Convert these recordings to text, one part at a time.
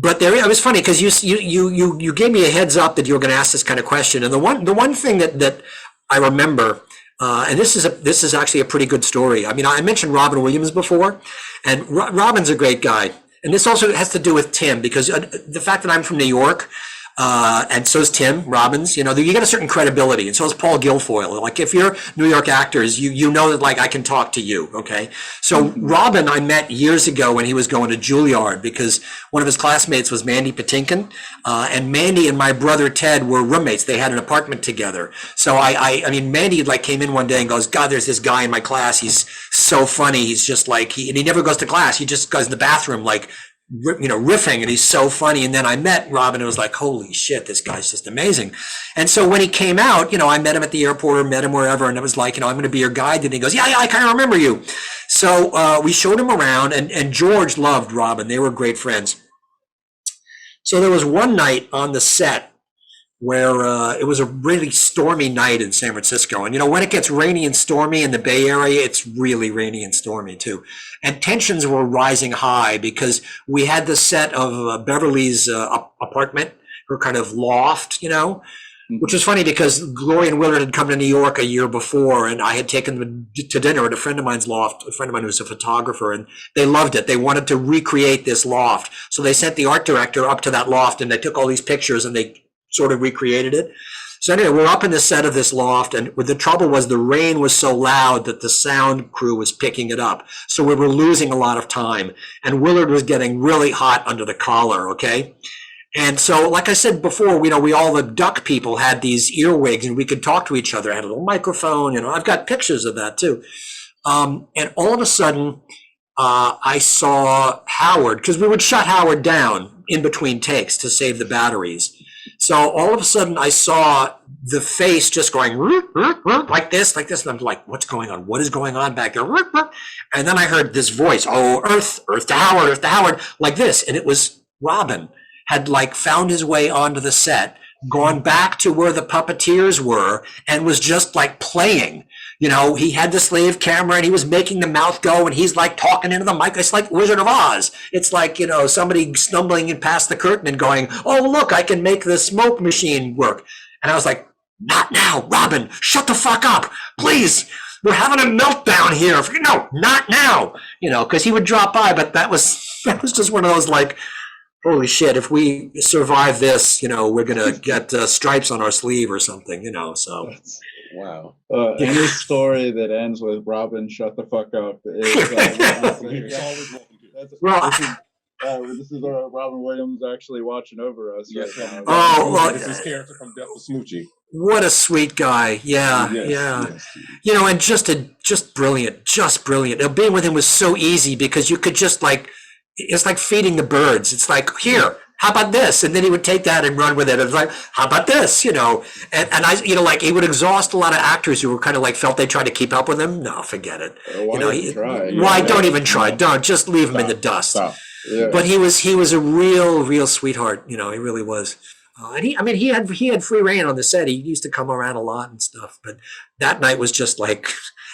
but there, it was funny because you gave me a heads up that you were going to ask this kind of question, and the one thing that I remember, and this is actually a pretty good story. I mean, I mentioned Robin Williams before, and Robin's a great guy, and this also has to do with Tim because the fact that I'm from New York. And so is Tim Robbins. You get a certain credibility, and so is Paul Guilfoyle. Like if you're New York actors, you know that like I can talk to you. Okay, so Robin I met years ago when he was going to Juilliard because one of his classmates was Mandy Patinkin, and Mandy and my brother Ted were roommates. They had an apartment together. So I mean Mandy like came in one day and goes, God, there's this guy in my class. He's so funny. He's just like and he never goes to class. He just goes in the bathroom like. Riffing, and he's so funny. And then I met Rob, and it was like, holy shit, this guy's just amazing. And so when he came out, I met him at the airport or met him wherever, and it was like, I'm going to be your guide. And he goes, yeah, I kind of remember you. So we showed him around, and George loved Robin. They were great friends. So there was one night on the set where it was a really stormy night in San Francisco. And, when it gets rainy and stormy in the Bay Area, it's really rainy and stormy too. And tensions were rising high because we had the set of Beverly's apartment, her kind of loft, which was funny because Gloria and Willard had come to New York a year before, and I had taken them to dinner at a friend of mine's loft, a friend of mine who's a photographer, and they loved it. They wanted to recreate this loft. So they sent the art director up to that loft, and they took all these pictures and they sort of recreated it. So anyway, we're up in the set of this loft, and the trouble was the rain was so loud that the sound crew was picking it up. So we were losing a lot of time, and Willard was getting really hot under the collar, okay? And so, like I said before, we all the duck people had these earwigs, and we could talk to each other. I had a little microphone, I've got pictures of that too. And all of a sudden, I saw Howard, because we would shut Howard down in between takes to save the batteries. So all of a sudden I saw the face just going like this, and I'm like, what's going on? What is going on back there? And then I heard this voice, oh, Earth to Howard, like this. And it was Robin had like found his way onto the set, gone back to where the puppeteers were, and was just like playing. He had the slave camera and he was making the mouth go, and he's like talking into the mic. It's like Wizard of Oz. It's like, somebody stumbling in past the curtain and going, oh, look, I can make the smoke machine work. And I was like, not now, Robin, shut the fuck up, please. We're having a meltdown here. No, not now, because he would drop by. But that was just one of those like, holy shit, if we survive this, we're going to get stripes on our sleeve or something, so. Wow. Any story that ends with Robin, shut the fuck up. This is Robin Williams actually watching over us right now. Oh, well, this is character from Death of Smoochie. What a sweet guy. Yeah, yes. And just brilliant. Being with him was so easy because you could just like, it's like feeding the birds. It's like, here, how about this? And then he would take that and run with it. It's like, how about this? And I, like he would exhaust a lot of actors who were kind of like felt they tried to keep up with him. No, forget it. Why don't even try? Don't, just leave him in the dust. Stop. Yeah. But he was a real sweetheart. He really was. And he had free reign on the set. He used to come around a lot and stuff. But that night was just like,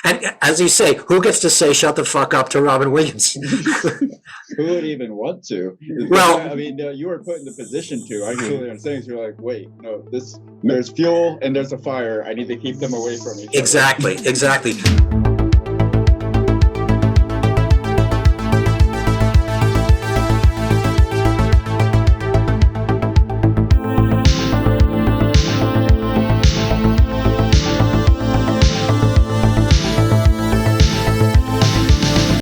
and as you say, who gets to say "shut the fuck up" to Robin Williams? Who would even want to? Well, you were put in the position to. I totally understand. You're like, wait, no, there's fuel and there's a fire. I need to keep them away from each other. Exactly.